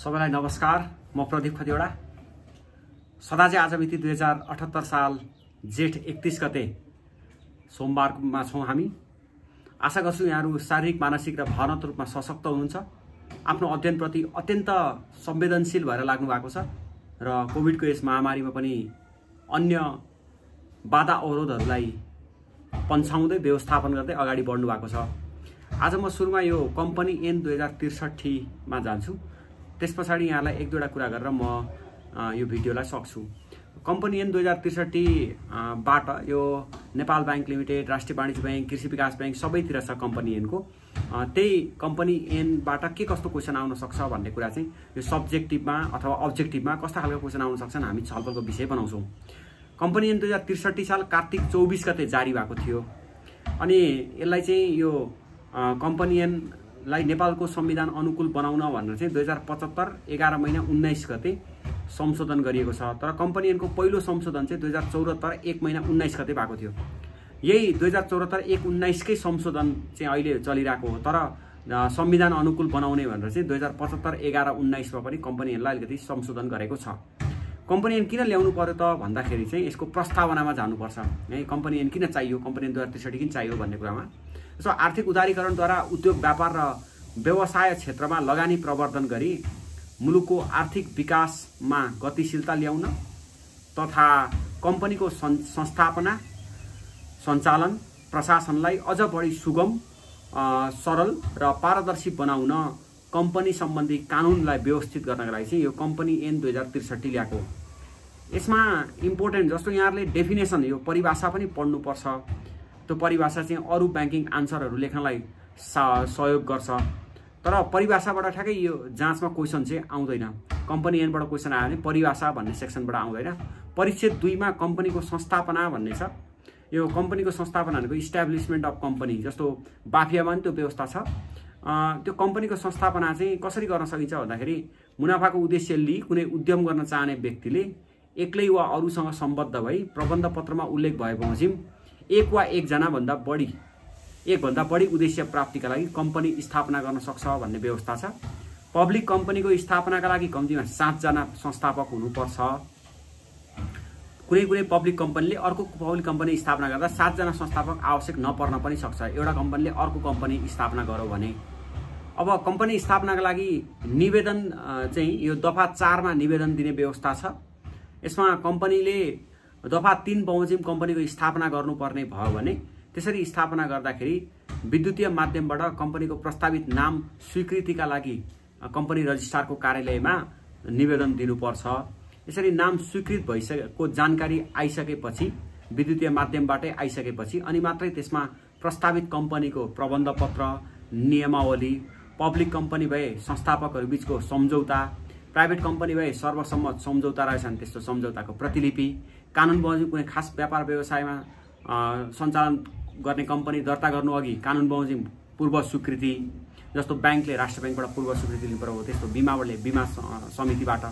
सबैलाई नमस्कार। म प्रदीप खतिवडा। सदाझै आज मिति 2078 साल जेठ 31 गते सोमबारमा छौं हामी। आशा गर्छु यहाँहरू शारीरिक, मानसिक र भावनात्मक रूपमा सशक्त हुनुहुन्छ। आफ्नो अध्ययनप्रति अत्यन्त संवेदनशील भएर लाग्नु भएको छ र कोभिडको यस महामारीमा पनि अन्य बाधा अवरोधहरूलाई पन्छाउँदै व्यवस्थापन गर्दै अगाडि बढ्नु भएको छ। आज म सुरुमा यो कम्पनी एन 2063 मा जान्छु। त्यसपछि यहाँलाई एक दुईवटा कुरा गरेर म यो भिडियोलाई सक्छु। कम्पनी एन 2063 बाट यो नेपाल बैंक लिमिटेड, राष्ट्रिय वाणिज्य बैंक, कृषि विकास बैंक सबैतिर छ कम्पनी एनको। त्यही कम्पनी एन बाट के कस्तो क्वेशन आउन सक्छ भन्ने कुरा चाहिँ यो सब्जेक्टिभमा अथवा अब्जेक्टिभमा कस्ता खालको क्वेशन आउन सक्छन् हामी छलफलको विषय बनाउँछौं। कम्पनी एन 2063 साल कार्तिक 24 गते जारी भएको थियो अनि यसलाई चाहिँ यो कम्पनी एनलाई नेपालको संविधान अनुकूल बनाउन भनेर चाहिँ 2075 11 महिना 19 गते संशोधन गरिएको छ। तर कम्पनी एनको पहिलो संशोधन चाहिँ 2074 1 महिना 19 गते भएको थियो। यही 2074 1 19 कै संशोधन चाहिँ अहिले चलिरहेको हो। तर संविधान अनुकूल बनाउने भनेर चाहिँ 2075 11 19 मा पनि कम्पनी एनलाई अलिकति संशोधन गरेको छ। कम्पनी एन किन ल्याउनु पर्यो त भन्दाखेरि चाहिँ यसको प्रस्तावनामा जानुपर्छ है। कम्पनी एन किन चाहियो, कम्पनी एन 2063 किन चाहियो भन्ने कुरामा सो आर्थिक उदारीकरणद्वारा उद्योग व्यापार र व्यवसाय क्षेत्रमा लगानी प्रवर्धन गरी मुलुकको आर्थिक विकासमा गतिशीलता ल्याउन तथा कम्पनीको संस्थापना, सञ्चालन, प्रशासनलाई अझ बढी सुगम, सरल र पारदर्शी बनाउन कम्पनी सम्बन्धी कानुनलाई व्यवस्थित गर्नका लागि चाहिँ यो कम्पनी एन 2063 ल्याएको। यसमा इम्पोर्टेन्ट जस्तो यहाँहरूले डेफिनेसन यो परिभाषा पनि पढ्नुपर्छ। त्यो परिभाषा चाहिँ अरू ब्याङ्किङ आन्सरहरू लेख्नलाई सहयोग गर्छ। तर परिभाषाबाट ठ्याक्कै यो जाँचमा क्वेसन चाहिँ आउँदैन। कम्पनी एनबाट क्वेसन आयो भने परिभाषा भन्ने सेक्सनबाट आउँदैन। परिच्छेद 2 मा कम्पनीको संस्थापना भन्ने छ। यो कम्पनीको संस्थापना भनेको इस्टाब्लिसमेन्ट अफ कम्पनी, जस्तो बाफियामा पनि त्यो व्यवस्था छ। त्यो कम्पनीको संस्थापना चाहिँ कसरी गर्न सकिन्छ भन्दाखेरि मुनाफाको उद्देश्य लिई कुनै उद्यम गर्न चाहने व्यक्तिले एक्लै वा अरूसँग सम्बद्ध भई प्रबन्ध पत्रमा उल्लेख भए बमोजिम एक वा एकभन्दा बढी उद्देश्य प्राप्तिका लागि कम्पनी स्थापना गर्न सक्छ भन्ने व्यवस्था छ। पब्लिक कम्पनीको स्थापनाका लागि कम्तीमा 7 जना संस्थापक हुनुपर्छ। कुनै पब्लिक कम्पनीले अर्को पब्लिक कम्पनी स्थापना गर्दा 7 जना संस्थापक आवश्यक नपर्न पनि सक्छ। एउटा कम्पनीले अर्को कम्पनी स्थापना गर्यो भने। अब कम्पनी स्थापनाका लागि निवेदन चाहिँ यो दफा 4 मा निवेदन दिने व्यवस्था छ। यसमा कम्पनीले दफा 3 बमोजिम कम्पनीको स्थापना गर्नुपर्ने भयो भने त्यसरी स्थापना गर्दाखेरि विद्युतीय माध्यमबाट कम्पनीको प्रस्तावित नाम स्वीकृतिका लागि कम्पनी रजिस्ट्रारको कार्यालयमा निवेदन दिनुपर्छ। यसरी नाम स्वीकृत भइसकेको जानकारी आइसकेपछि, विद्युतीय माध्यमबाटै आइसकेपछि अनि मात्रै त्यसमा प्रस्तावित कम्पनीको प्रबन्ध पत्र, नियमावली, पब्लिक कम्पनी भए संस्थापकहरू बीचको सम्झौता, प्राइभेट कम्पनी भए सर्वसम्मत सम्झौता रहेछन् त्यस्तो सम्झौताको प्रतिलिपि, कानुन बमोजिम कुनै खास व्यापार व्यवसायमा सञ्चालन गर्ने कम्पनी दर्ता गर्नु अघि कानुन बमोजिम पूर्व स्वीकृति, जस्तो ब्याङ्कले राष्ट्र ब्याङ्कबाट पूर्व स्वीकृति लिनुपर्यो त्यस्तो बीमाले बीमा समितिबाट,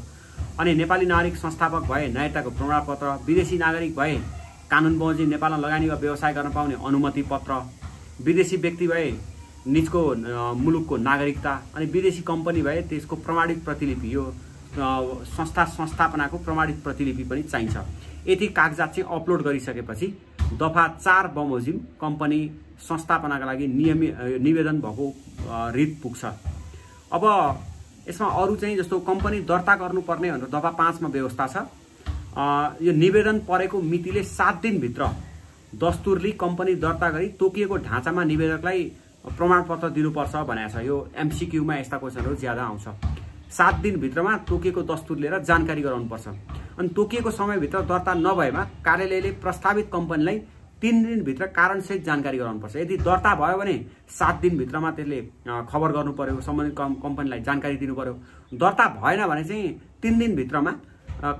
अनि नेपाली नागरिक संस्थापक भए नागरिकताको प्रमाणपत्र, विदेशी नागरिक भए कानुन बमोजिम नेपालमा लगानी वा व्यवसाय गर्न पाउने अनुमति पत्र, विदेशी व्यक्ति भए निजको मुलुकको नागरिकता, अनि विदेशी कम्पनी भए त्यसको प्रमाणित प्रतिलिपि, यो संस्थापनाको प्रमाणित प्रतिलिपि पनि चाहिन्छ। यति कागजात चाहिँ अपलोड गरिसकेपछि दफा 4 बमोजिम कम्पनी संस्थापनाका लागि निवेदन भएको रित पुग्छ। अब यसमा अरू चाहिँ जस्तो कम्पनी दर्ता गर्नुपर्ने भनेर दफा 5 मा व्यवस्था छ। यो निवेदन परेको मितिले 7 दिनभित्र दस्तुरले कम्पनी दर्ता गरी तोकिएको ढाँचामा निवेदकलाई प्रमाणपत्र दिनुपर्छ भनेको छ। यो एमसीक्यूमा यस्ता क्वेसनहरू ज्यादा आउँछ। 7 दिनभित्रमा तोकिएको दस्तुर लिएर जानकारी गराउनुपर्छ। अनि तोकिएको समयभित्र दर्ता नभएमा कार्यालयले प्रस्तावित कम्पनीलाई 3 दिनभित्र कारणसहित जानकारी गराउनुपर्छ। यदि दर्ता भयो भने 7 दिनभित्रमा त्यसले खबर गर्नु पर्यो, सम्बन्धित कम्पनीलाई जानकारी दिनु पर्यो। दर्ता भएन भने चाहिँ 3 दिनभित्रमा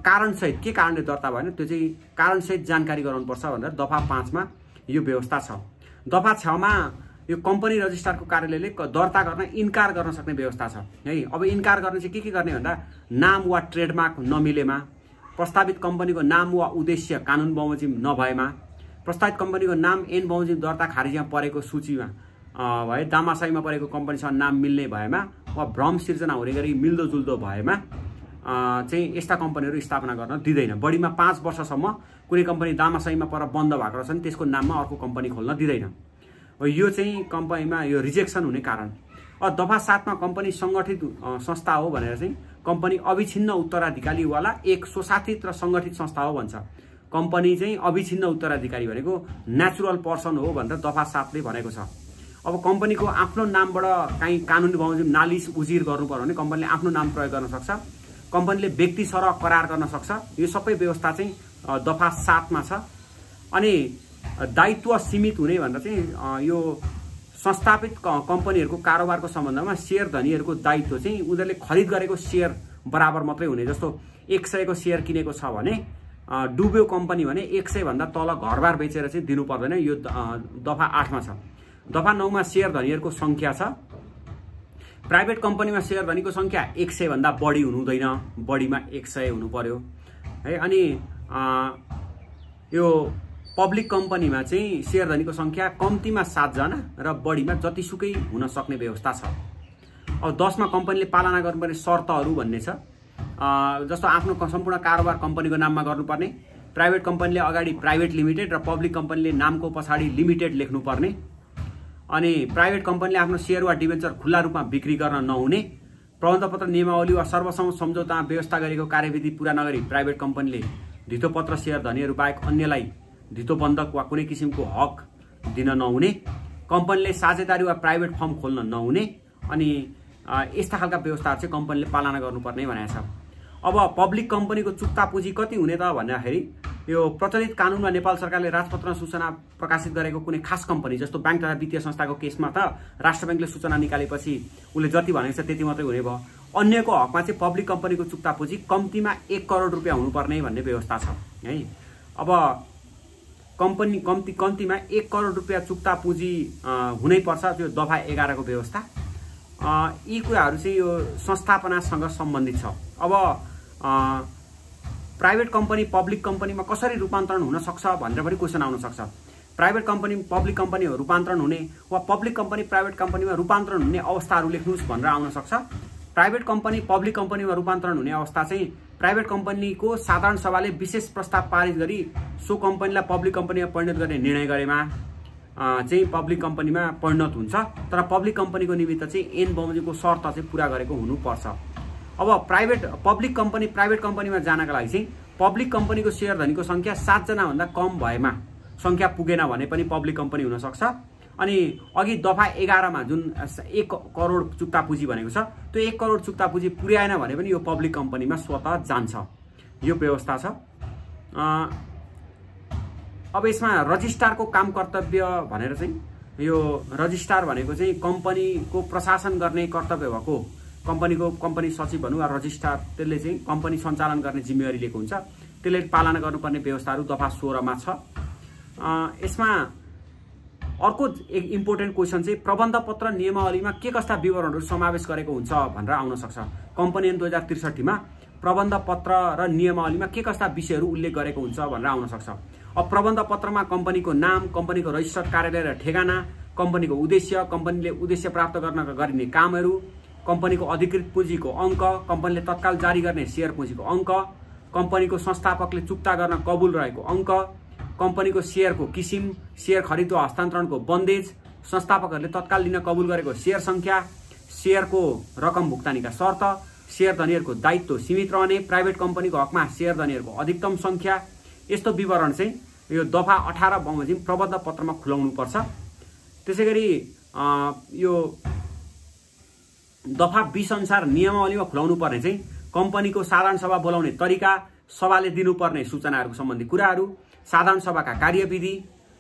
कारणसहित, के कारणले दर्ता भएन त्यो चाहिँ कारणसहित जानकारी गराउनुपर्छ भनेर दफा 5 मा यो व्यवस्था छ। दफा 6 मा यो कम्पनी रजिस्ट्रारको कार्यालयले दर्ता गर्न इन्कार गर्न सक्ने व्यवस्था छ है। अब इन्कार गर्ने चाहिँ के गर्ने भन्दा नाम वा ट्रेडमार्क नमिलेमा, प्रस्तावित कम्पनीको नाम वा उद्देश्य कानुन बमोजिम नभएमा, प्रस्तावित कम्पनीको नाम एन बमोजिम दर्ता खारिजमा परेको सूचीमा भए दामासाईमा परेको कम्पनीसँग नाम मिल्ने भएमा वा भ्रम सिर्जना हुने गरी मिल्दोजुल्दो भएमा चाहिँ यस्ता कम्पनीहरू स्थापना गर्न दिँदैन। बढीमा 5 वर्षसम्म कुनै कम्पनी दामासहीमा पर बन्द भएको रहेछ भने त्यसको नाममा अर्को कम्पनी खोल्न दिँदैन। यो चाहिँ कम्पनीमा यो रिजेक्सन हुने कारण। दफा 7 मा कम्पनी सङ्गठित संस्था हो भनेर चाहिँ कम्पनी अविछिन्न उत्तराधिकारीवाला एक स्वशासित र सङ्गठित संस्था हो भन्छ। कम्पनी चाहिँ अविछिन्न उत्तराधिकारी भनेको नेचुरल पर्सन हो भनेर दफा 7 ले भनेको छ। अब कम्पनीको आफ्नो नामबाट काहीँ कानुनी बमोजिम नालिस उजिर गर्नु पर्यो भने कम्पनीले आफ्नो नाम प्रयोग गर्न सक्छ। कम्पनीले व्यक्ति सरह करार गर्न सक्छ। यो सबै व्यवस्था चाहिँ दफा 7 मा छ। अनि दायित्व सीमित हुने भनेर चाहिँ यो संस्थापित कम्पनीहरूको कारोबारको सम्बन्धमा शेयर धनीहरूको दायित्व चाहिँ उनीहरूले खरिद गरेको शेयर बराबर मात्रै हुने। जस्तो 100 को शेयर किनेको छ भने डुब्यो कम्पनी भने 100 भन्दा तल घरबार बेचेर चाहिँ दिनु पर्दैन। यो दफा 8 मा छ। दफा 9 मा शेयर धनीहरूको संख्या छ। प्राइभेट कम्पनीमा शेयर धनीको संख्या 100 भन्दा बढी हुनु हुँदैन, बढीमा 100 हुनु पर्यो है। अनि यो पब्लिक कम्पनीमा चाहिँ शेयर धनीको संख्या कम्तीमा 7 जना र बढीमा जतिसुकै हुन सक्ने व्यवस्था छ। अब 10 मा कम्पनीले पालना गर्नुपर्ने शर्तहरू भन्ने छ। जस्तो आफ्नो सम्पूर्ण कारोबार कम्पनीको नाममा गर्नुपर्ने, प्राइभेट कम्पनीले अगाडि प्राइभेट लिमिटेड र पब्लिक कम्पनीले नामको पछाडि लिमिटेड लेख्नुपर्ने, अनि प्राइभेट कम्पनीले आफ्नो शेयर वा डिबेन्चर खुल्ला रूपमा बिक्री गर्न नहुने, प्रबन्धपत्र नियमावली वा सर्वसम्मत सम्झौतामा व्यवस्था गरेको कार्यविधि पूरा नगरी प्राइभेट कम्पनीले धितोपत्र शेयर धनीहरू बाहेक अन्यलाई धितोबन्धक वा कुनै किसिमको हक दिन नहुने, कम्पनीले साझेदारी वा प्राइभेट फर्म खोल्न नहुने, अनि यस्ता खालका व्यवस्थाहरू चाहिँ कम्पनीले पालना गर्नुपर्ने भनेको छ। अब पब्लिक कम्पनीको चुक्ता पुँजी कति हुने त भन्दाखेरि यो प्रचलित कानुनमा नेपाल सरकारले राजपत्रमा सूचना प्रकाशित गरेको कुनै खास कम्पनी जस्तो बैंक तथा वित्तीय संस्थाको केसमा त राष्ट्र बैंकले सूचना निकालेपछि उसले जति भनेको छ त्यति मात्रै हुने भयो। अन्यको हकमा चाहिँ पब्लिक कम्पनीको चुक्ता पुँजी कम्तीमा 1 करोड रुपियाँ हुनुपर्ने भन्ने व्यवस्था छ है। अब कम्पनी कम्तीमा 1 करोड रुपियाँ चुक्ता पुँजी हुनै पर्छ, त्यो दफा 11 को व्यवस्था। यी कुराहरू चाहिँ यो संस्थापनासँग सम्बन्धित छ। अब प्राइभेट कम्पनी पब्लिक कम्पनीमा कसरी रूपान्तरण हुन सक्छ भनेर पनि क्वेसन आउन सक्छ। प्राइभेट कम्पनी पब्लिक कम्पनी रूपान्तरण हुने वा पब्लिक कम्पनी प्राइभेट कम्पनीमा रूपान्तरण हुने अवस्थाहरू लेख्नुहोस् भनेर आउन सक्छ। प्राइभेट कम्पनी पब्लिक कम्पनीमा रूपान्तरण हुने अवस्था चाहिँ प्राइभेट कम्पनीको साधारण सभाले विशेष प्रस्ताव पारित गरी सो कम्पनीलाई पब्लिक कम्पनीमा परिणत गर्ने निर्णय गरेमा चाहिँ पब्लिक कम्पनीमा परिणत हुन्छ। तर पब्लिक कम्पनीको निमित्त चाहिँ ऐन बमोजिमको शर्त चाहिँ पूरा गरेको हुनुपर्छ। अब पब्लिक कम्पनी प्राइभेट कम्पनीमा जानका लागि चाहिँ पब्लिक कम्पनीको शेयर धनीको संख्या 7 जना भन्दा कम भएमा संख्या पुगेन भने पनि पब्लिक कम्पनी हुन सक्छ। अनि अघि दफा 11 मा जुन 1 करोड चुक्ता पुँजी भनेको छ, त्यो 1 करोड चुक्ता पुँजी पुर्याएन भने पनि यो पब्लिक कम्पनीमा स्वतः जान्छ। यो व्यवस्था छ। अब यसमा रजिस्ट्रारको काम कर्तव्य भनेर चाहिँ यो रजिस्ट्रार भनेको चाहिँ कम्पनीको प्रशासन गर्ने कर्तव्य भएको कम्पनी सचिव भनौँ वा रजिस्ट्रार, त्यसले चाहिँ कम्पनी सञ्चालन गर्ने जिम्मेवारी लिएको हुन्छ। त्यसले पालना गर्नुपर्ने व्यवस्थाहरू दफा 16 मा छ। यसमा अर्को एक इम्पोर्टेन्ट क्वेसन चाहिँ प्रबन्ध पत्र नियमावलीमा के कस्ता विवरणहरू समावेश गरेको हुन्छ भनेर आउन सक्छ। कम्पनी ऐन 2063 मा प्रबन्ध पत्र र नियमावलीमा के कस्ता विषयहरू उल्लेख गरेको हुन्छ भनेर आउन सक्छ। अब प्रबन्ध पत्रमा कम्पनीको नाम, कम्पनीको रजिस्टर्ड कार्यालय र ठेगाना, कम्पनीको उद्देश्य, कम्पनीले उद्देश्य प्राप्त गर्नका गरिने कामहरू, कम्पनीको अधिकृत पुँजीको अङ्क, कम्पनीले तत्काल जारी गर्ने शेयर पुँजीको अङ्क, कम्पनीको संस्थापकले चुक्ता गर्न कबुल रहेको अङ्क, कम्पनीको शेयरको किसिम, शेयर खरिद वा हस्तान्तरणको बन्देज, संस्थापकहरूले तत्काल लिन कबुल गरेको शेयर संख्या, शेयरको रकम भुक्तानीका शर्त, शेयर धनीहरूको दायित्व सीमित रहने, प्राइभेट कम्पनीको हकमा शेयर धनीहरूको अधिकतम संख्या, यस्तो विवरण चाहिँ यो दफा 18 बमोजिम प्रबन्ध पत्रमा खुलाउनु पर्छ। त्यसैगरी यो दफा 20 अनुसार नियमावलीमा खुलाउनु पर्ने चाहिँ कम्पनीको साधारण सभा बोलाउने तरिका, सभाले दिनुपर्ने सूचनाहरूको सम्बन्धी कुराहरू, साधारण सभाका कार्यविधि,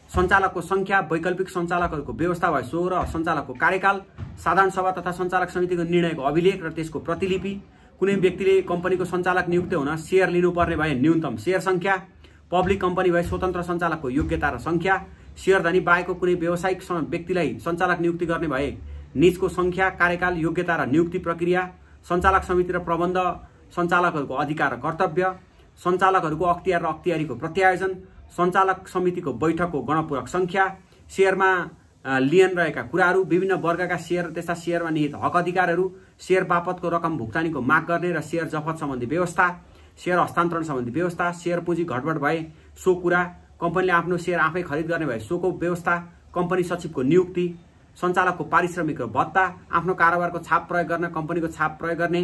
सञ्चालकको संख्या, वैकल्पिक सञ्चालकहरूको व्यवस्था वा सो र सञ्चालकको कार्यकाल, साधारण सभा तथा सञ्चालक समितिको निर्णयको अभिलेख र त्यसको प्रतिलिपि, कुनै व्यक्तिले कम्पनीको सञ्चालक नियुक्त हुन शेयर लिनुपर्ने भए न्यूनतम शेयर संख्या, पब्लिक कम्पनी भए स्वतन्त्र सञ्चालकको योग्यता र संख्या, शेयर धनी बाहेकको कुनै व्यावसायिक व्यक्तिलाई सञ्चालक नियुक्ति गर्ने भए निजको संख्या, कार्यकाल, योग्यता र नियुक्ति प्रक्रिया, सञ्चालक समिति र प्रबन्ध सञ्चालकहरूको अधिकार र कर्तव्य, सञ्चालकहरूको अख्तियार र अख्तियारीको प्रत्यायोजन, सञ्चालक समितिको बैठकको गणपूरक संख्या, शेयरमा लिएन रहेका कुराहरू, विभिन्न वर्गका सेयर त्यस्ता सेयरमा निहित हक अधिकारहरू, सेयर बापतको रकम भुक्तानीको माग गर्ने र सेयर जफत सम्बन्धी व्यवस्था, सेयर हस्तान्तरण सम्बन्धी व्यवस्था, सेयर पुँजी घटबड भए सो कुरा, कम्पनीले आफ्नो सेयर आफै खरिद गर्ने भए सोको व्यवस्था, कम्पनी सचिवको नियुक्ति, सञ्चालकको पारिश्रमिक र भत्ता, आफ्नो कारोबारको छाप प्रयोग गर्न कम्पनीको छाप प्रयोग गर्ने,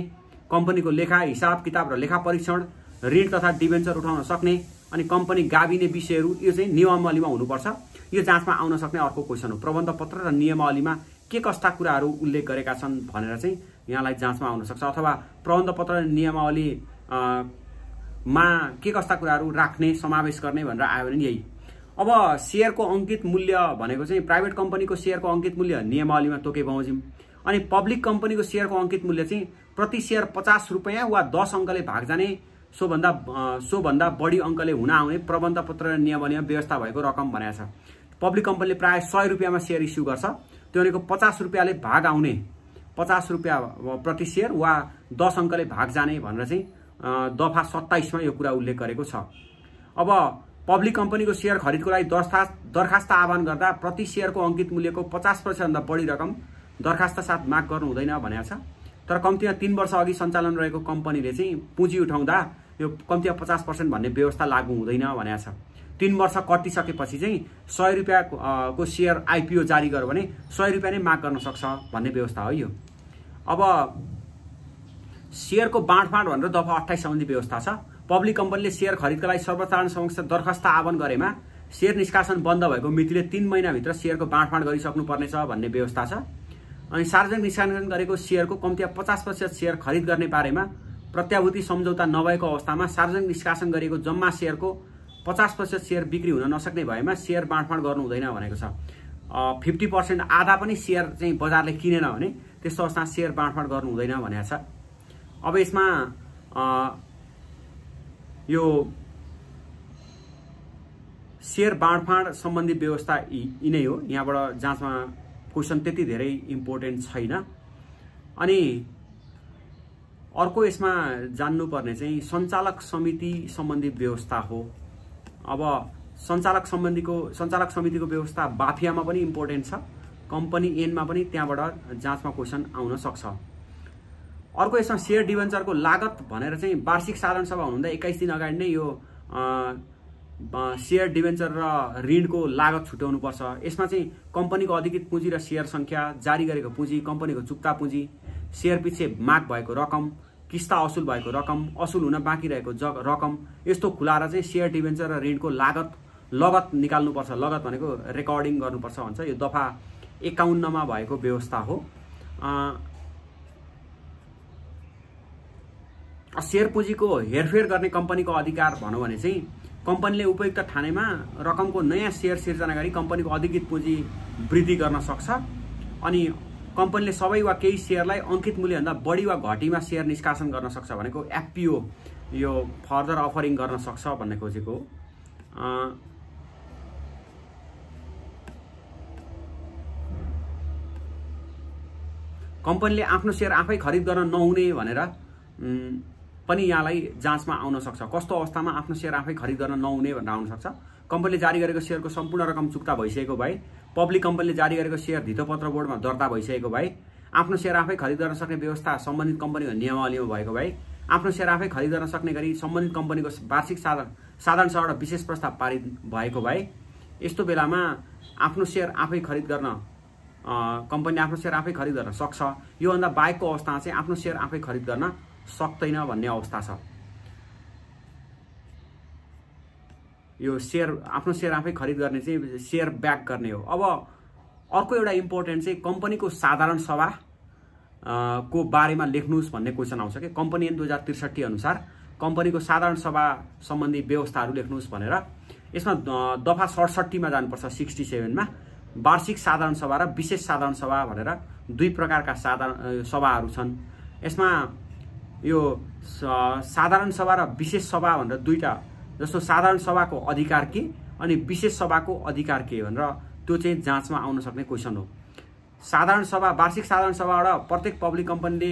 कम्पनीको लेखा हिसाब किताब र लेखा परीक्षण, ऋण तथा डिबेन्चर उठाउन सक्ने, अनि कम्पनी गाभिने विषयहरू यो चाहिँ नियमावलीमा हुनुपर्छ। यो जाँचमा आउन सक्ने अर्को क्वेसन हो। प्रबन्ध पत्र र नियमावलीमा के कस्ता कुराहरू उल्लेख गरेका छन् भनेर चाहिँ यहाँलाई जाँचमा आउन सक्छ, अथवा प्रबन्ध पत्र र नियमावली मा के कस्ता कुराहरू राख्ने समावेश गर्ने भनेर आयो भने यही। अब सेयरको अंकित मूल्य भनेको चाहिँ प्राइभेट कम्पनीको सेयरको अंकित मूल्य नियमावलीमा तोके बमोजिम, अनि पब्लिक कम्पनीको सेयरको अंकित मूल्य चाहिँ प्रति सेयर 50 रुपैयाँ वा 10 अंकले भाग जाने सोभन्दा बढी अंकले हुन आउने प्रबन्ध पत्र र नियमावलीमा व्यवस्था भएको रकम भनेको छ। पब्लिक कम्पनीले प्राय 100 रुपैयाँमा सेयर इस्यु गर्छ, त्यो भनेको 50 रुपैयाँले भाग आउने, 50 रुपैयाँ प्रति सेयर वा 10 अंकले भाग जाने भनेर चाहिँ दफा 27 मा यो कुरा उल्लेख गरेको छ। अब पब्लिक कम्पनीको सेयर खरिदको लागि दरखास्त आह्वान गर्दा प्रति सेयरको अंकित मूल्यको 50% भन्दा बढी रकम दरखास्त साथ माग गर्नु हुँदैन भनेको छ। तर कम्तीमा 3 वर्ष अघि सञ्चालन रहेको कम्पनीले चाहिँ पुँजी उठाउँदा यो कम्तीमा 50% भन्ने व्यवस्था लागू हुँदैन भनेको छ। 3 वर्ष कटिसकेपछि चाहिँ 100 रुपैयाँको सेयर आइपिओ जारी गर्यो भने 100 रुपैयाँ नै माग गर्न सक्छ भन्ने व्यवस्था हो यो। अब सेयरको बाँडफाँड भनेर दफा 28 सम्बन्धी व्यवस्था छ। पब्लिक कम्पनीले सेयर खरिदका लागि सर्वसाधारण समक्ष दरखास्त आह्वान गरेमा सेयर निष्कासन बन्द भएको मितिले 3 महिनाभित्र सेयरको बाँडफाँड गरिसक्नुपर्नेछ भन्ने व्यवस्था छ। अनि सार्वजनिक निष्कासन गरेको सेयरको कम्तीमा 50% सेयर खरिद गर्ने बारेमा प्रत्याभूति सम्झौता नभएको अवस्थामा सार्वजनिक निष्कासन गरिएको जम्मा सेयरको 50% सेयर बिक्री हुन नसक्ने भएमा सेयर बाँडफाँड गर्नु हुँदैन भनेको छ। 50% आधा पनि सेयर चाहिँ बजारले किनेन भने त्यस्तो अवस्थामा सेयर बाँडफाँड गर्नु हुँदैन भनेको छ। अब यसमा यो सेयर बाँडफाँड सम्बन्धी व्यवस्था यिनै हो। यहाँबाट जाँचमा क्वेसन त्यति धेरै इम्पोर्टेन्ट छैन। अनि अर्को यसमा जान्नुपर्ने चाहिँ सञ्चालक समिति सम्बन्धी व्यवस्था हो। अब सञ्चालक समितिको व्यवस्था बाफियामा पनि इम्पोर्टेन्ट छ, कम्पनी एनमा पनि त्यहाँबाट जाँचमा क्वेसन आउन सक्छ। अर्को यसमा सेयर डिबेन्चरको लागत भनेर चाहिँ वार्षिक साधारण सभा हुनुहुँदा 21 दिन अगाडि नै यो सेयर डिबेन्चर र ऋणको लागत छुट्याउनु पर्छ। यसमा चाहिँ कम्पनीको अधिकृत पुँजी र सेयर संख्या, जारी गरेको पुँजी, कम्पनीको चुक्ता पुँजी, सेयर पछि माग भएको रकम, किस्ता असुल भएको रकम, असुल हुन बाँकी रहेको रकम, यस्तो खुलाएर चाहिँ सेयर डिबेन्चर र ऋणको लगत निकाल्नुपर्छ। लगत भनेको रेकर्डिङ गर्नुपर्छ भन्छ। यो दफा 51 मा भएको व्यवस्था हो। सेयर पुँजीको हेरफेर गर्ने कम्पनीको अधिकार भनौँ भने चाहिँ कम्पनीले उपयुक्त ठानेमा रकमको नयाँ सेयर सिर्जना गरी कम्पनीको अधिकृत पुँजी वृद्धि गर्न सक्छ। अनि कम्पनीले सबै वा केही सेयरलाई अंकित मूल्यभन्दा बढी वा घटीमा सेयर निष्कासन गर्न सक्छ भनेको एफपीओ यो फर्दर अफरिङ गर्न सक्छ भन्ने खोजेको। कम्पनीले आफ्नो सेयर आफै खरिद गर्न नहुने भनेर पनि यहाँलाई जाँचमा आउन सक्छ। कस्तो अवस्थामा आफ्नो सेयर आफै खरिद गर्न नहुने भनेर आउन सक्छ? कम्पनीले जारी गरेको सेयरको सम्पूर्ण रकम चुक्ता भइसकेको भए, पब्लिक कम्पनीले जारी गरेको सेयर धितोपत्र बोर्डमा दर्ता भइसकेको भए, आफ्नो सेयर आफै खरिद गर्न सक्ने व्यवस्था सम्बन्धित कम्पनीको नियमावलीमा भएको भए, आफ्नो सेयर आफै खरिद गर्न सक्ने गरी सम्बन्धित कम्पनीको वार्षिक साधारण सभाबाट विशेष प्रस्ताव पारित भएको भए, यस्तो बेलामा आफ्नो सेयर आफै खरिद गर्न कम्पनीले आफ्नो सेयर आफै खरिद गर्न सक्छ। योभन्दा बाहेकको अवस्थामा चाहिँ आफ्नो सेयर आफै खरिद गर्न सक्दैन भन्ने अवस्था छ। यो आफ्नो सेयर आफै खरिद गर्ने चाहिँ सेयर ब्याक गर्ने हो। अब अर्को एउटा इम्पोर्टेन्ट चाहिँ कम्पनीको साधारण सभा को बारेमा लेख्नुहोस् भन्ने क्वेसन आउँछ कि कम्पनी ऐन 2063 अनुसार कम्पनीको साधारण सभा सम्बन्धी व्यवस्थाहरू लेख्नुहोस् भनेर। यसमा दफा 67 मा जानुपर्छ, 67 मा वार्षिक साधारण सभा र विशेष साधारण सभा भनेर दुई प्रकारका साधारण सभाहरू छन्। यसमा यो साधारण सभा र विशेष सभा भनेर दुईटा, जस्तो साधारण सभाको अधिकार के अनि विशेष सभाको अधिकार के भनेर त्यो चाहिँ जाँचमा आउन सक्ने क्वेसन हो। साधारण सभा, वार्षिक साधारण सभाबाट प्रत्येक पब्लिक कम्पनीले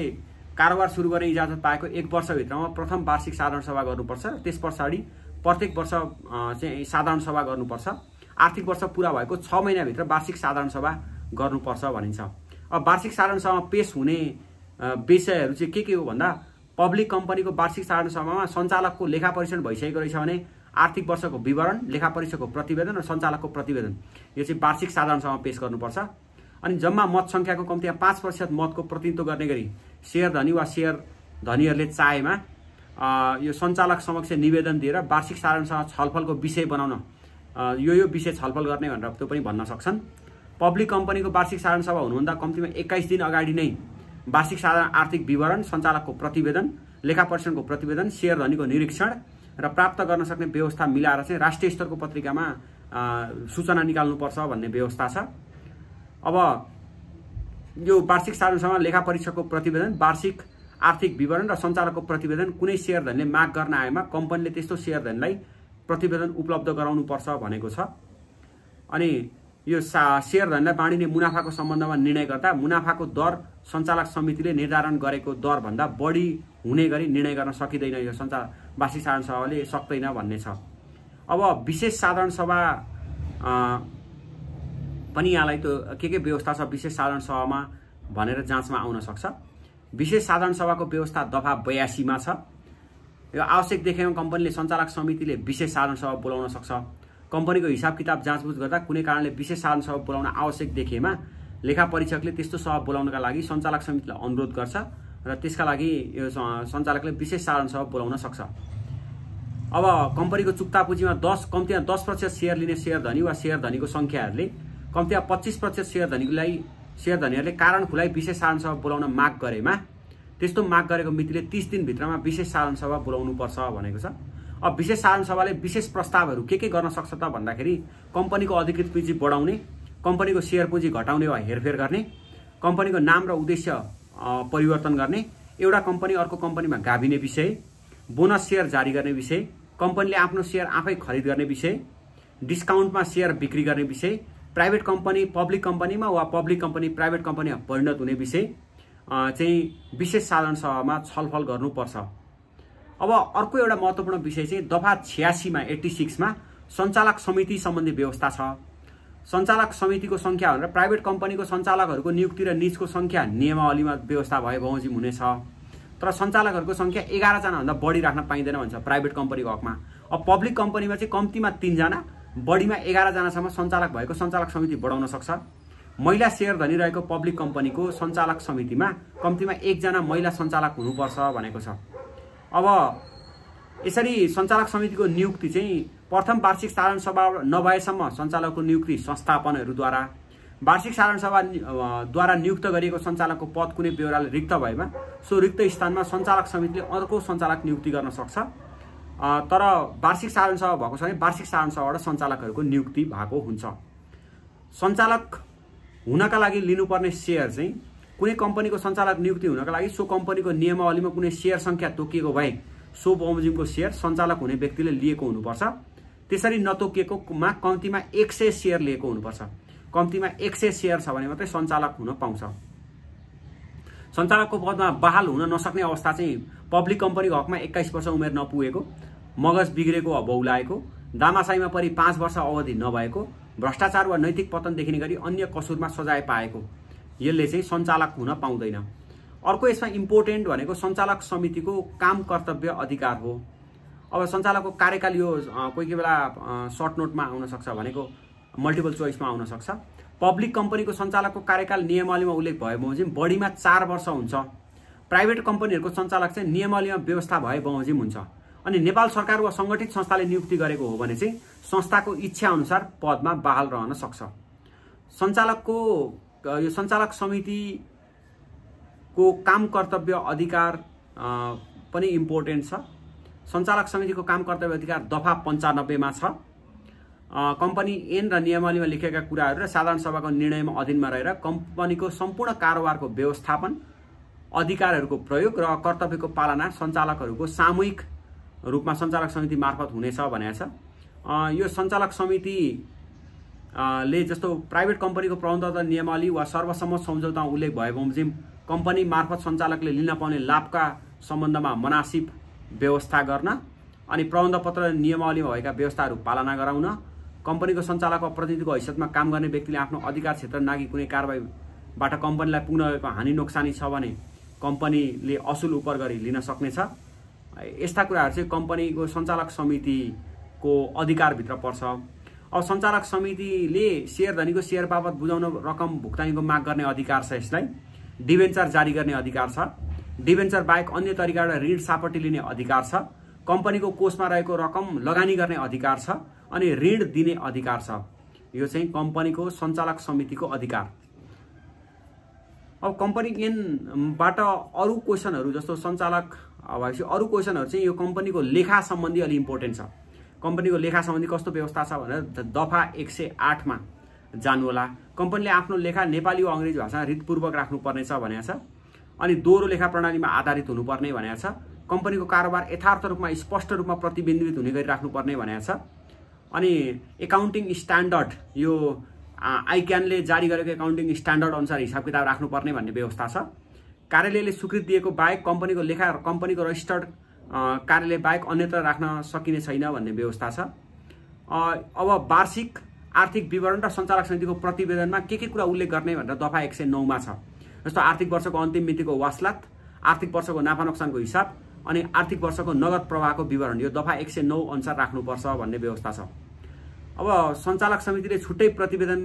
कारोबार सुरु गर्ने इजाजत पाएको 1 वर्षभित्रमा प्रथम वार्षिक साधारण सभा गर्नुपर्छ। त्यस पछाडि प्रत्येक वर्ष चाहिँ साधारण सभा गर्नुपर्छ। आर्थिक वर्ष पुरा भएको 6 महिनाभित्र वार्षिक साधारण सभा गर्नुपर्छ भनिन्छ। अब वार्षिक साधारण सभामा पेश हुने विषयहरू चाहिँ के हो भन्दा पब्लिक कम्पनीको वार्षिक साधारण सभामा सञ्चालकको लेखा परीक्षण भइसकेको रहेछ भने आर्थिक वर्षको विवरण, लेखा परीक्षकको प्रतिवेदन र सञ्चालकको प्रतिवेदन यो चाहिँ वार्षिक साधारण सभामा पेश गर्नुपर्छ। अनि जम्मा मत संख्याको कम्तीमा 5% मतको प्रतिनिधित्व गर्ने गरी शेयर धनी वा शेयर धनीहरूले चाहेमा यो सञ्चालक समक्ष निवेदन दिएर वार्षिक साधारण सभा छलफलको विषय बनाउन यो विषय छलफल गर्ने भनेर त्यो पनि भन्न सक्छन्। पब्लिक कम्पनीको वार्षिक साधारण सभा हुनुभन्दा कम्तीमा 21 दिन अगाडि नै वार्षिक साधारण आर्थिक विवरण, सञ्चालकको प्रतिवेदन, लेखा परीक्षणको प्रतिवेदन, शेयर धनीको निरीक्षण र प्राप्त गर्न सक्ने व्यवस्था मिलाएर चाहिँ राष्ट्रिय स्तरको पत्रिकामा सूचना निकाल्नुपर्छ भन्ने व्यवस्था छ। अब यो वार्षिक साधारण सभामा लेखा परीक्षकको प्रतिवेदन, वार्षिक आर्थिक विवरण र सञ्चालकको प्रतिवेदन कुनै शेयर धनीले माग गर्न आएमा कम्पनीले त्यस्तो शेयर धनीलाई प्रतिवेदन उपलब्ध गराउनुपर्छ भनेको छ। अनि यो शेयर धनीलाई बाँडिने मुनाफाको सम्बन्धमा निर्णय गर्दा मुनाफाको दर सञ्चालक समितिले निर्धारण गरेको दर भन्दा बढी हुने गरी निर्णय गर्न सकिँदैन, यो वार्षिक साधारण सभाले सक्दैन भन्ने छ। अब विशेष साधारण सभा पनि यहाँलाई त्यो के व्यवस्था छ विशेष साधारण सभामा भनेर जाँचमा आउन सक्छ। विशेष साधारण सभाको व्यवस्था दफा 82 मा छ। यो आवश्यक देखेमा कम्पनीले सञ्चालक समितिले विशेष साधारण सभा बोलाउन सक्छ। कम्पनीको हिसाब किताब जाँचबुझ गर्दा कुनै कारणले विशेष साधारण सभा बोलाउन आवश्यक देखेमा लेखा परीक्षकले त्यस्तो सभा बोलाउनका लागि सञ्चालक समितिलाई अनुरोध गर्छ र त्यसका लागि यो सञ्चालकले विशेष साधारण सभा बोलाउन सक्छ। अब कम्पनीको चुक्ता पुँजीमा कम्तीमा 10% शेयर लिने शेयर धनी वा शेयर धनीको संख्याहरूले कम्तीमा 25% शेयर धनीहरूले कारण खुलाई विशेष साधारण सभा बोलाउन माग गरेमा त्यस्तो माग गरेको मितिले 30 दिन भित्रमा विशेष साधारण सभा बोलाउनु पर्छ भनेको छ। अब विशेष साधारण सभाले विशेष प्रस्तावहरू के गर्न सक्छ त भन्दाखेरि कम्पनीको अधिकृत पुँजी बढाउने, कम्पनीको शेयर पुँजी घटाउने वा हेरफेर गर्ने, कम्पनीको नाम र उद्देश्य परिवर्तन गर्ने, एउटा कम्पनी अर्को कम्पनीमा गाभिने विषय, बोनस शेयर जारी गर्ने विषय, कम्पनीले आफ्नो शेयर आफै खरिद गर्ने विषय, डिस्काउन्टमा शेयर बिक्री गर्ने विषय, प्राइभेट कम्पनी पब्लिक कम्पनीमा वा पब्लिक कम्पनी प्राइभेट कम्पनीमा परिणत हुने विषय चाहिँ विशेष साधारण सभामा छलफल गर्नुपर्छ। अब अर्को एउटा महत्त्वपूर्ण विषय चाहिँ दफा 86 मा 86 मा सञ्चालक समिति सम्बन्धी व्यवस्था छ। सञ्चालक समितिको संख्या भनेर प्राइभेट कम्पनीको सञ्चालकहरूको नियुक्ति र निजको संख्या नियमावलीमा व्यवस्था भए बमोजिम हुनेछ। तर सञ्चालकहरूको संख्या 11 जना भन्दा बढी राख्न पाइँदैन भन्छ प्राइभेट कम्पनीको हकमा। अब पब्लिक कम्पनीमा चाहिँ कम्तीमा 3 जना, बढीमा 11 जनासम्म सञ्चालक भएको सञ्चालक समिति बढाउन सक्छ। महिला शेयर धनी रहेको पब्लिक कम्पनीको सञ्चालक समितिमा कम्तीमा 1 जना महिला सञ्चालक हुनुपर्छ भनेको छ। अब यसरी सञ्चालक समितिको नियुक्ति चाहिँ प्रथम वार्षिक साधारण सभा नभएसम्म सञ्चालकको नियुक्ति संस्थापनहरूद्वारा, वार्षिक साधारण सभाद्वारा नियुक्त गरिएको सञ्चालकको पद कुनै बेहोराले रिक्त भएमा सो रिक्त स्थानमा सञ्चालक समितिले अर्को सञ्चालक नियुक्ति गर्न सक्छ। तर वार्षिक साधारण सभा भएको छ भने वार्षिक साधारण सभाबाट सञ्चालकहरूको नियुक्ति भएको हुन्छ। सञ्चालक हुनका लागि लिनुपर्ने शेयर चाहिँ कुनै कम्पनीको सञ्चालक नियुक्ति हुनका लागि सो कम्पनीको नियमावलीमा कुनै शेयर संख्या तोकिएको भए सो बमोजिमको शेयर सञ्चालक हुने व्यक्तिले लिएको हुनुपर्छ। त्यसरी नतोकिएकोमा कम्तीमा 100 शेयर लिएको हुनुपर्छ। कम्तीमा 100 शेयर छ भने मात्रै सञ्चालक हुन पाउँछ। सञ्चालकको पदमा बहाल हुन नसक्ने अवस्था चाहिँ पब्लिक कम्पनीको हकमा 21 वर्ष उमेर नपुगेको, मगज बिग्रेको वा बौलाएको, दामासाईमा परि 5 वर्ष अवधि नभएको, भ्रष्टाचार वा नैतिक पतन देखिने गरी अन्य कसुरमा सजाय पाएको, यसले चाहिँ सञ्चालक हुन पाउँदैन। अर्को यसमा इम्पोर्टेन्ट भनेको सञ्चालक समितिको काम कर्तव्य अधिकार हो। अब सञ्चालकको कार्यकाल यो कोही बेला सर्ट नोटमा आउन सक्छ भनेको मल्टिपल चोइसमा आउन सक्छ। पब्लिक कम्पनीको सञ्चालकको कार्यकाल नियमावलीमा उल्लेख भए बमोजिम बढीमा 4 वर्ष हुन्छ। प्राइभेट कम्पनीहरूको सञ्चालक चाहिँ नियमावलीमा व्यवस्था भए बमोजिम हुन्छ। अनि नेपाल सरकार वा संगठित संस्थाले नियुक्ति गरेको हो भने चाहिँ संस्थाको इच्छा अनुसार पदमा बहाल रहन सक्छ। सञ्चालकको यो सञ्चालक समितिको काम कर्तव्य अधिकार पनि इम्पोर्टेन्ट छ। सञ्चालक समितिको काम कर्तव्य अधिकार दफा 95 मा छ। कम्पनी ऐन र नियमावलीमा लेखेका कुराहरू र साधारण सभाको निर्णयमा अधीनमा रहेर कम्पनीको सम्पूर्ण कारोबारको व्यवस्थापन, अधिकारहरूको प्रयोग र कर्तव्यको पालना सञ्चालकहरूको सामूहिक रूपमा सञ्चालक समिति मार्फत हुनेछ भनेको छ। यो सञ्चालक समिति ले जस्तो प्राइभेट कम्पनीको प्रबन्धन नियमावली वा सर्वसम्मत सम्झौतामा उल्लेख भए बमोजिम कम्पनी मार्फत सञ्चालकले लिन पाउने लाभका सम्बन्धमा मनासिब व्यवस्था गर्न, अनि प्रबन्धपत्र नियमावलीमा भएका व्यवस्थाहरू पालना गराउन, कम्पनीको सञ्चालक वा प्रतिनिधिको हैसियतमा काम गर्ने व्यक्तिले आफ्नो अधिकार क्षेत्र नाघी कुनै कारबाहीबाट कम्पनीलाई पुग्न गएको हानि नोक्सानी छ भने कम्पनीले असुल उपर गरी लिन सक्नेछ। यस्ता कुराहरू चाहिँ कम्पनीको सञ्चालक समितिको अधिकारभित्र पर्छ। अब सञ्चालक समितिले सेयरधनीको सेयर बाबत बुझाउन रकम भुक्तानीको माग गर्ने अधिकार छ। यसलाई डिबेन्चर जारी गर्ने अधिकार छ। डिबेन्चर बाहेक अन्य तरिकाबाट ऋण सापट्टि लिने अधिकार छ। कम्पनीको कोषमा रहेको रकम लगानी गर्ने अधिकार छ अनि ऋण दिने अधिकार छ। यो चाहिँ कम्पनीको सञ्चालक समितिको अधिकार। अब कम्पनी ऐनबाट अरू क्वेसनहरू जस्तो सञ्चालक भएपछि अरू क्वेसनहरू चाहिँ यो कम्पनीको लेखा सम्बन्धी अलि इम्पोर्टेन्ट छ। कम्पनीको लेखा सम्बन्धी कस्तो व्यवस्था छ भनेर दफा 108 मा जानु होला। कम्पनीले आफ्नो लेखा नेपाली वा अङ्ग्रेजी भाषामा रितपूर्वक राख्नुपर्नेछ भनेको छ अनि दोहोरो लेखा प्रणालीमा आधारित हुनुपर्ने भनेको छ। कम्पनीको कारोबार यथार्थ रूपमा स्पष्ट रूपमा प्रतिबिम्बित हुने गरी राख्नुपर्ने भनेको छ। अनि एकाउन्टिङ स्ट्यान्डर्ड यो आइक्यानले जारी गरेको एकाउन्टिङ स्ट्यान्डर्ड अनुसार हिसाब किताब राख्नुपर्ने भन्ने व्यवस्था छ। कार्यालयले स्वीकृति दिएको बाहेक कम्पनीको लेखा कम्पनीको रजिस्टर्ड कार्यालय बाहेक अन्यत्र राख्न सकिने छैन भन्ने व्यवस्था छ। अब वार्षिक आर्थिक विवरण र सञ्चालक समितिको प्रतिवेदनमा के कुरा उल्लेख गर्ने भनेर दफा 109 मा छ। जस्तो आर्थिक वर्षको अन्तिम मितिको वासलात, आर्थिक वर्षको नाफा नोक्सानको हिसाब अनि आर्थिक वर्षको नगद प्रवाहको विवरण यो दफा 109 अनुसार राख्नुपर्छ भन्ने व्यवस्था छ। अब सञ्चालक समितिले छुट्टै प्रतिवेदन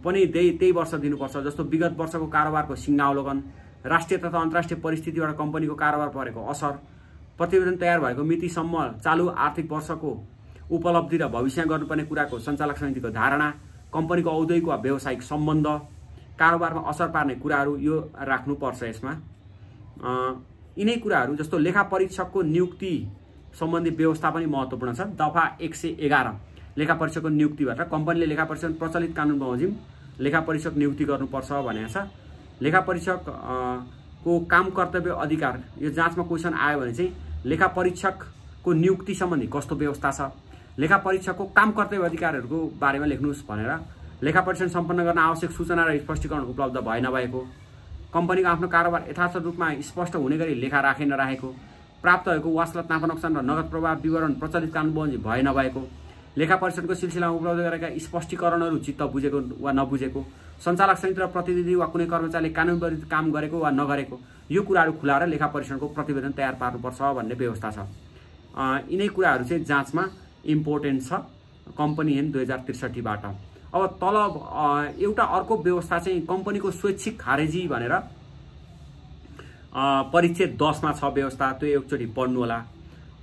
पनि त्यही वर्ष दिनुपर्छ। जस्तो विगत वर्षको कारोबारको सिंहावलोकन, राष्ट्रिय तथा अन्तर्राष्ट्रिय परिस्थितिबाट कम्पनीको कारोबार परेको असर, प्रतिवेदन तयार भएको मितिसम्म चालु आर्थिक वर्षको उपलब्धि र भविष्य गर्नुपर्ने कुराको सञ्चालक समितिको धारणा, कम्पनीको औद्योगिक वा व्यावसायिक सम्बन्ध, कारोबारमा असर पार्ने कुराहरू यो राख्नुपर्छ। यसमा यिनै कुराहरू जस्तो लेखा परीक्षकको नियुक्ति सम्बन्धी व्यवस्था पनि महत्त्वपूर्ण छ। दफा 111 लेखा परीक्षकको नियुक्तिबाट कम्पनीले लेखा परीक्षक प्रचलित कानुन बमोजिम लेखा परीक्षक नियुक्ति गर्नुपर्छ भनेको छ। लेखा परीक्षक को काम कर्तव्य अधिकार यो जाँचमा क्वेसन आयो भने चाहिँ लेखा परीक्षकको नियुक्ति सम्बन्धी कस्तो व्यवस्था छ, लेखा परीक्षकको काम कर्तव्य अधिकारहरूको बारेमा लेख्नुहोस् भनेर, लेखा परीक्षण सम्पन्न गर्न आवश्यक सूचना र स्पष्टीकरण उपलब्ध भए नभएको, कम्पनीको आफ्नो कारोबार यथार्थ रूपमा स्पष्ट हुने गरी लेखा राखे नराखेको, प्राप्त भएको वासलत नाफा नोक्सान र नगद प्रवाह विवरण प्रचलित कानुन बमोजिम भए नभएको, लेखा परीक्षणको सिलसिलामा उपलब्ध गरेका स्पष्टीकरणहरू चित्त बुझेको वा नबुझेको, सञ्चालक समिति र प्रतिनिधि वा कुनै कर्मचारीले कानुन विरुद्ध काम गरेको वा नगरेको, यो कुराहरू खुलाएर लेखा परीक्षणको प्रतिवेदन तयार पार्नुपर्छ भन्ने व्यवस्था छ। यिनै कुराहरू चाहिँ जाँचमा इम्पोर्टेन्ट छ कम्पनी ऐन 2063 बाट। अब तल एउटा अर्को व्यवस्था चाहिँ कम्पनीको स्वैच्छिक खारेजी भनेर परिच्छेद 10 मा छ व्यवस्था, त्यो एकचोटि पढ्नु होला।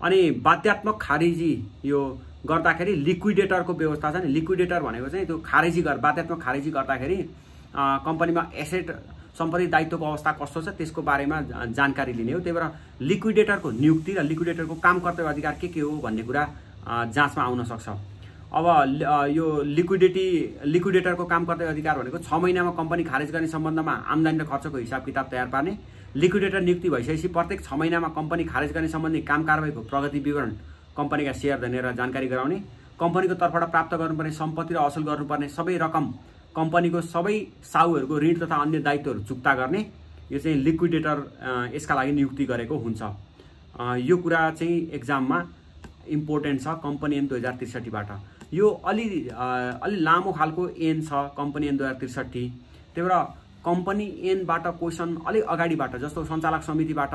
अनि बाध्यात्मक खारेजी यो गर्दाखेरि लिक्विडेटरको व्यवस्था छ नि। लिक्विडेटर भनेको चाहिँ त्यो खारेजी बाध्यात्मक खारेजी गर्दाखेरि कम्पनीमा एसेट सम्पत्ति दायित्वको अवस्था कस्तो छ त्यसको बारेमा जानकारी लिने हो। त्यही भएर लिक्विडेटरको नियुक्ति र लिक्विडेटरको काम कर्तव्य अधिकार के हो भन्ने कुरा जाँचमा आउन सक्छ। अब यो लिक्विडेटरको काम कर्तव्य अधिकार भनेको 6 महिनामा कम्पनी खारेज गर्ने सम्बन्धमा आम्दानी र खर्चको हिसाब किताब तयार पार्ने, लिक्विडेटर नियुक्ति भइसकेपछि प्रत्येक 6 महिनामा कम्पनी खारेज गर्ने सम्बन्धी काम कारबाहीको प्रगति विवरण कम्पनीका सेयर धनी जानकारी गराउने, कम्पनीको तर्फबाट प्राप्त गर्नुपर्ने सम्पत्ति र असुल गर्नुपर्ने सबै रकम कम्पनीको सबै साउहरूको ऋण तथा अन्य दायित्वहरू चुक्ता गर्ने, यो चाहिँ लिक्विडेटर यसका लागि नियुक्ति गरेको हुन्छ। यो कुरा चाहिँ एक्जाममा इम्पोर्टेन्ट छ कम्पनी ऐन 2063 बाट। यो अलि लामो खालको ऐन छ कम्पनी ऐन 2063। त्यही भएर कम्पनी ऐनबाट क्वेसन अलि अगाडिबाट जस्तो सञ्चालक समितिबाट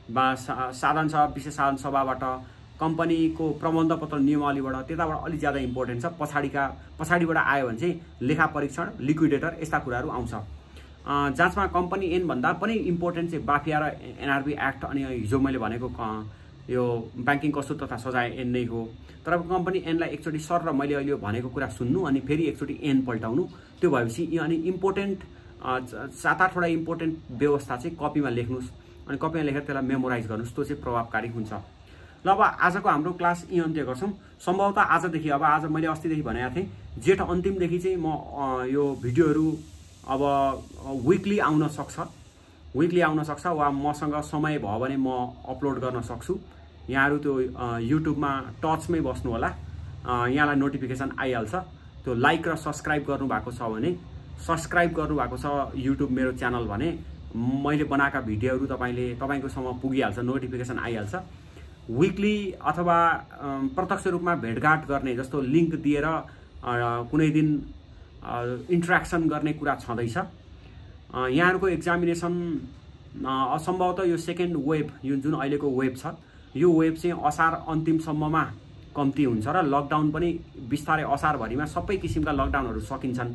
वा साधारण सभा विशेष साधारण सभाबाट कम्पनीको प्रबन्ध पत्र नियमावलीबाट त्यताबाट अलि ज्यादा इम्पोर्टेन्ट छ। पछाडिबाट आयो भने चाहिँ लेखा परीक्षण, लिक्विडेटर यस्ता कुराहरू आउँछ। जाँचमा कम्पनी ऐन भन्दा पनि इम्पोर्टेन्ट चाहिँ बाफिया र एनआरबी एक्ट अनि हिजो मैले भनेको यो ब्याङ्किङ कस्तो तथा सजाय ऐन नै हो। तर कम्पनी ऐनलाई एकचोटि सर र मैले अहिले भनेको कुरा सुन्नु अनि फेरि एकचोटि ऐन पल्टाउनु, त्यो भएपछि अनि इम्पोर्टेन्ट 7-8 वटा इम्पोर्टेन्ट व्यवस्था चाहिँ कपीमा लेख्नुहोस् अनि कपीमा लेखेर त्यसलाई मेमोराइज गर्नुहोस्, त्यो चाहिँ प्रभावकारी हुन्छ। ल अब आजको हाम्रो क्लास यही अन्त्य गर्छौँ। सम्भवतः आजदेखि आज मैले अस्तिदेखि भनेको थिएँ जेठ अन्तिमदेखि चाहिँ म यो भिडियोहरू अब विकली आउन सक्छ वा मसँग समय भयो भने म अपलोड गर्न सक्छु। यहाँहरू त्यो युट्युबमा टचमै बस्नु होला, यहाँलाई नोटिफिकेसन आइहाल्छ। त्यो लाइक र सब्सक्राइब गर्नुभएको छ भने सब्सक्राइब गर्नुभएको छ युट्युब मेरो च्यानल भने मैले बनाएका भिडियोहरू तपाईँको सम्म पुगिहाल्छ, नोटिफिकेसन आइहाल्छ। विकली अथवा प्रत्यक्ष रूपमा भेटघाट गर्ने जस्तो लिङ्क दिएर कुनै दिन इन्ट्र्याक्सन गर्ने कुरा छँदैछ। यहाँहरूको एक्जामिनेसन असम्भवतः यो सेकेन्ड वेभ जुन अहिलेको वेभ छ यो वेभ चाहिँ असार अन्तिमसम्ममा कम्ती हुन्छ र लकडाउन पनि बिस्तारै असारभरिमा सबै किसिमका लकडाउनहरू सकिन्छन्।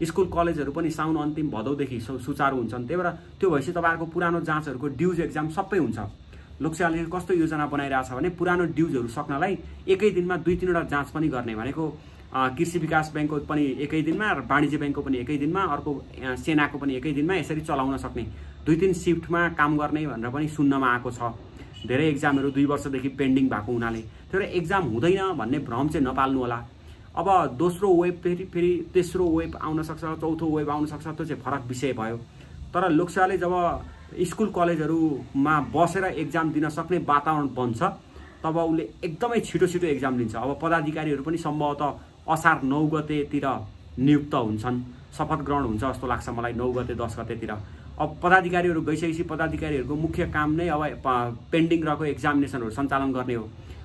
स्कुल कलेजहरू पनि साउन अन्तिम भदौदेखि सुचारू हुन्छन्। त्यही भएर त्यो भएपछि तपाईँहरूको पुरानो जाँचहरूको ड्युज एक्जाम सबै हुन्छ। लोकसेवाले कस्तो योजना बनाइरहेछ भने पुरानो ड्युजहरू सक्नलाई एकै दिनमा 2-3वटा जाँच पनि गर्ने भनेको कृषि विकास बैंकको पनि एकै दिनमा र वाणिज्य बैंकको पनि एकै दिनमा, अर्को सेनाको पनि एकै दिनमा यसरी चलाउन सक्ने 2-3 शिफ्टमा काम गर्ने भनेर पनि सुन्नमा आएको छ। धेरै एक्जामहरू 2 वर्षदेखि पेन्डिङ भएको हुनाले त्यो एक्जाम हुँदैन भन्ने भ्रम चाहिँ नपाल्नु होला। अब दोस्रो वेभ फेरि तेस्रो वेभ आउन सक्छ, चौथो वेभ आउन सक्छ, त्यो चाहिँ फरक विषय भयो। तर लोकसेवाले जब स्कुल कलेजहरूमा बसेर एक्जाम दिन सक्ने वातावरण बन्छ तब उसले एकदमै छिटो एक्जाम लिन्छ। अब पदाधिकारीहरू पनि सम्भवतः असार 9 गतेतिर नियुक्त हुन्छन्, शपथ ग्रहण हुन्छ जस्तो लाग्छ मलाई 9 गते 10 गतेतिर। अब पदाधिकारीहरू गइसकेपछि पदाधिकारीहरूको मुख्य काम नै अब पेन्डिङ रहेको एक्जामिनेसनहरू सञ्चालन गर्ने हो।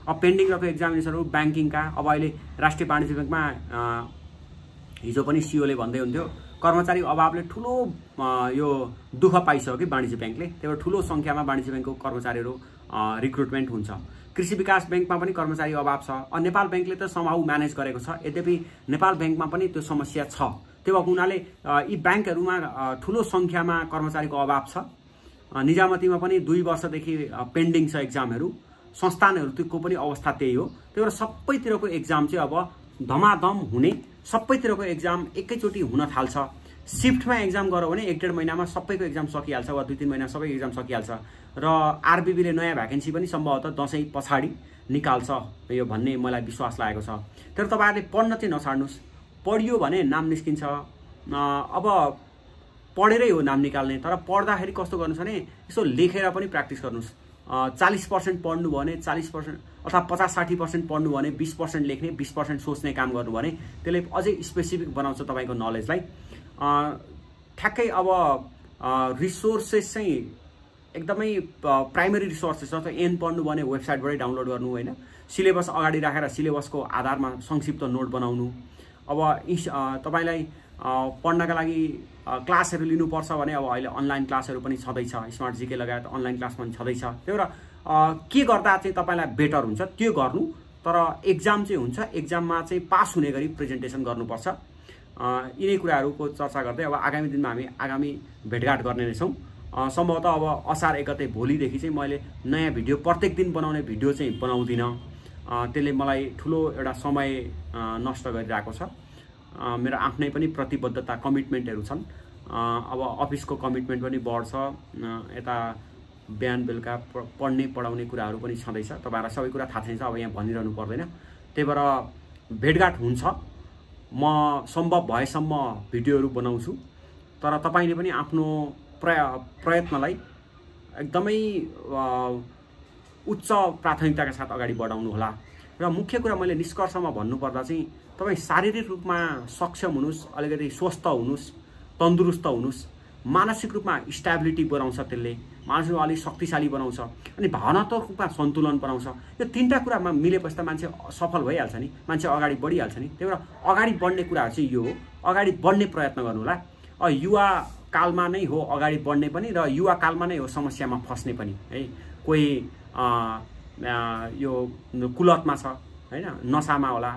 अब पेन्डिङ रहेको एक्जामिनेसनहरू ब्याङ्किङका, अब अहिले राष्ट्रिय वाणिज्य ब्याङ्कमा हिजो पनि सिओले भन्दै हुन्थ्यो कर्मचारी अभावले ठुलो यो दुःख पाइसक्यो कि वाणिज्य ब्याङ्कले, त्यही भएर ठुलो सङ्ख्यामा वाणिज्य ब्याङ्कको कर्मचारीहरू रिक्रुटमेन्ट हुन्छ। कृषि विकास बैंकमा पनि कर्मचारी अभाव छ। नेपाल बैंकले त समहाउ म्यानेज गरेको छ, यद्यपि नेपाल बैंकमा पनि त्यो समस्या छ। त्यो भएको हुनाले यी ब्याङ्कहरूमा ठुलो सङ्ख्यामा कर्मचारीको अभाव छ। निजामतीमा पनि 2 वर्षदेखि पेन्डिङ छ एक्जामहरू। संस्थानहरूको पनि अवस्था त्यही हो। त्यही भएर सबैतिरको एक्जाम चाहिँ अब धमाधम हुने, सबैतिरको एक्जाम एकैचोटि हुन थाल्छ। शिफ्टमा एक्जाम गऱ्यो भने 1-1.5 महिनामा सबैको एक्जाम सकिहाल्छ वा 2-3 महिना सबैको एक्जाम सकिहाल्छ। र आरबिबीले नयाँ भ्याकेन्सी पनि सम्भवतः दसैँ पछाडि निकाल्छ यो भन्ने मलाई विश्वास लागेको छ। तर तपाईँहरूले पढ्न चाहिँ नछाड्नुहोस्। पढियो भने नाम निस्किन्छ। अब पढेरै हो नाम निकाल्ने, तर पढ्दाखेरि कस्तो गर्नुहोस् भने यसो लेखेर पनि प्र्याक्टिस गर्नुहोस्। 40% पढ्नु भने 40% अथवा 50-60% पढ्नु भने 20% लेख्ने, 20% सोच्ने काम गर्नु भने त्यसले अझै स्पेसिफिक बनाउँछ तपाईँको नलेजलाई। ठ्याक्कै अब रिसोर्सेस चाहिँ एकदमै प्राइमरी रिसोर्सेस जस्तो एन पढ्नु भने वेबसाइटबाटै डाउनलोड गर्नु होइन, सिलेबस अगाडि राखेर सिलेबसको आधारमा संक्षिप्त नोट बनाउनु। अब तपाईँलाई पढ्नका लागि क्लासहरू लिनुपर्छ भने अब अहिले अनलाइन क्लासहरू पनि छँदैछ, स्मार्ट जीके लगायत अनलाइन क्लास पनि छँदैछ। त्यही भएर के गर्दा चाहिँ तपाईँलाई बेटर हुन्छ त्यो गर्नु, तर एक्जाम चाहिँ हुन्छ, एक्जाममा चाहिँ पास हुने गरी प्रेजेन्टेसन गर्नुपर्छ। यिनै कुराहरूको चर्चा गर्दै अब आगामी दिनमा हामी आगामी भेटघाट गर्ने नै छौँ। सम्भवतः अब असार 1 गते भोलिदेखि चाहिँ मैले नयाँ भिडियो प्रत्येक दिन बनाउने भिडियो चाहिँ बनाउँदिनँ। त्यसले मलाई ठुलो एउटा समय नष्ट गरिरहेको छ। मेरो आफ्नै पनि प्रतिबद्धता कमिटमेन्टहरू छन्। अब अफिसको कमिटमेन्ट पनि बढ्छ, यता बिहान बेलुका पढ्ने पढाउने कुराहरू पनि छँदैछ। तपाईँहरूलाई सबै कुरा थाहा छैन, अब यहाँ भनिरहनु पर्दैन। त्यही भएर भेटघाट हुन्छ, म सम्भव भएसम्म भिडियोहरू बनाउँछु। तर तपाईँले पनि आफ्नो प्रयत्नलाई एकदमै उच्च प्राथमिकताका साथ अगाडि बढाउनु होला। र मुख्य कुरा मैले निष्कर्षमा भन्नुपर्दा चाहिँ तपाईँ शारीरिक रूपमा सक्षम हुनुहोस्, अलिकति स्वस्थ हुनुहोस्, तन्दुरुस्त हुनुहोस्। मानसिक रूपमा स्टेबिलिटी बनाउँछ, त्यसले मानसिक रूपमा अलिक शक्तिशाली बनाउँछ, अनि भावनात्मक रूपमा सन्तुलन बनाउँछ। यो 3टा कुरामा मिलेपछि त मान्छे सफल भइहाल्छ नि, मान्छे अगाडि बढिहाल्छ नि। त्यही भएर अगाडि बढ्ने कुराहरू चाहिँ यो हो, अगाडि बढ्ने प्रयत्न गर्नु होला। युवा कालमा नै हो अगाडि बढ्ने पनि, र युवा कालमा नै हो समस्यामा फस्ने पनि है। कोही यो कुलतमा छ होइन, नसामा होला,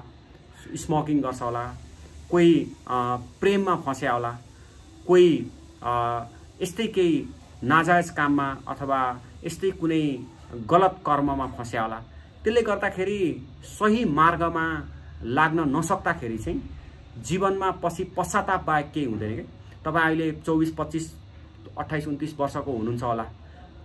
स्मोकिङ गर्छ होला, कोही प्रेममा फस्या होला, कोही यस्तै केही नाजायज काममा अथवा यस्तै कुनै गलत कर्ममा फस्या होला। त्यसले गर्दाखेरि सही मार्गमा लाग्न नसक्दाखेरि चाहिँ जीवनमा पछि पश्चाताप बाहेक केही हुँदैन कि। तपाईँ अहिले 24, 25, 28, 29 वर्षको हुनुहुन्छ होला।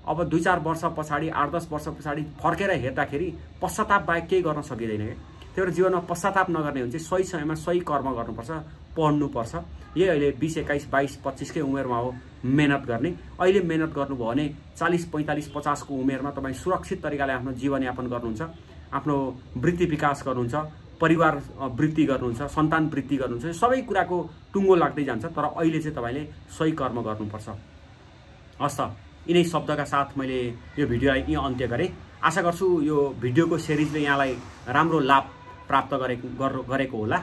अब 2-4 वर्ष पछाडि, 8-10 वर्ष पछाडि फर्केर हेर्दाखेरि पश्चाताप बाहेक केही गर्न सकिँदैन कि। त्यही भएर जीवनमा पश्चाताप नगर्ने हो भने चाहिँ सही समयमा सही कर्म गर्नुपर्छ, पढ्नुपर्छ। यही अहिले 20, 21, 22, 25 कै उमेरमा हो मेहनत गर्ने। अहिले मेहनत गर्नुभयो भने 40, 45, 50 को उमेरमा तपाईँ सुरक्षित तरिकाले आफ्नो जीवनयापन गर्नुहुन्छ, आफ्नो वृत्ति विकास गर्नुहुन्छ, परिवार वृद्धि गर्नुहुन्छ, सन्तान वृद्धि गर्नुहुन्छ। सबै कुराको टुङ्गो लाग्दै जान्छ, तर अहिले चाहिँ तपाईँले सही कर्म गर्नुपर्छ। हस् त, यिनै शब्दका साथ मैले यो भिडियोलाई यहाँ अन्त्य गरेँ। आशा गर्छु यो भिडियोको सिरिजले यहाँलाई राम्रो लाभ प्राप्त गरेको होला।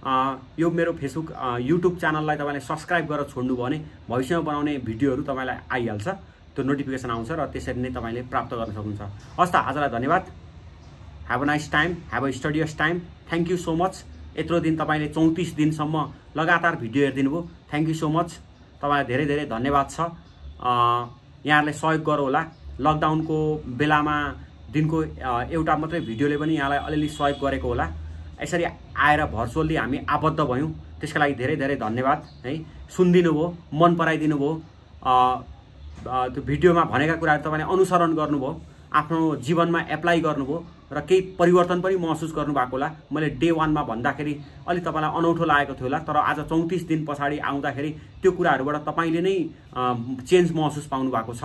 यो मेरो फेसबुक युट्युब च्यानललाई तपाईँले सब्सक्राइब गरेर छोड्नुभयो भने भविष्यमा बनाउने भिडियोहरू तपाईँलाई आइहाल्छ, त्यो नोटिफिकेसन आउँछ र त्यसरी नै तपाईँले प्राप्त गर्न सक्नुहुन्छ। हस् त, आजलाई धन्यवाद। Have a nice time, have a studious time. Thank you so much. यत्रो दिन तपाईँले 34 दिनसम्म लगातार भिडियो हेरिदिनु भयो, थ्याङ्क यू सो मच। तपाईँलाई धेरै धेरै धन्यवाद छ। यहाँहरूले सहयोग गर्नु होला। लकडाउनको बेलामा दिनको एउटा मात्रै भिडियोले पनि यहाँलाई अलिअलि सहयोग गरेको होला। यसरी आएर भर्चुअल्ली हामी आबद्ध भयौँ, त्यसका लागि धेरै धेरै धन्यवाद है। सुनिदिनु भयो, मन पराइदिनु भयो, त्यो भिडियोमा भनेका कुराहरू तपाईँले अनुसरण गर्नुभयो, आफ्नो जीवनमा एप्लाई गर्नुभयो र केही परिवर्तन पनि महसुस गर्नुभएको होला। मैले डे 1 मा भन्दाखेरि अलि तपाईँलाई अनौठो लागेको थियो होला, तर आज 34 दिन पछाडि आउँदाखेरि त्यो कुराहरूबाट तपाईँले नै चेन्ज महसुस पाउनु भएको छ,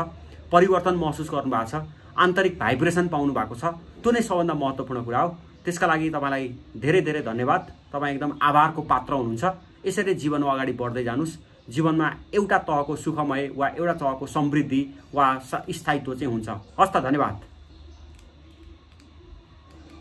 परिवर्तन महसुस गर्नुभएको छ, आन्तरिक भाइब्रेसन पाउनु भएको छ। त्यो नै सबभन्दा महत्त्वपूर्ण कुरा हो। त्यसका लागि तपाईँलाई धेरै धेरै धन्यवाद। तपाईँ एकदम आभारको पात्र हुनुहुन्छ। यसरी जीवनमा अगाडि बढ्दै जानुस्। जीवनमा एउटा तहको सुखमय वा एउटा तहको समृद्धि वा स्थायित्व चाहिँ हुन्छ। हस् त, धन्यवाद।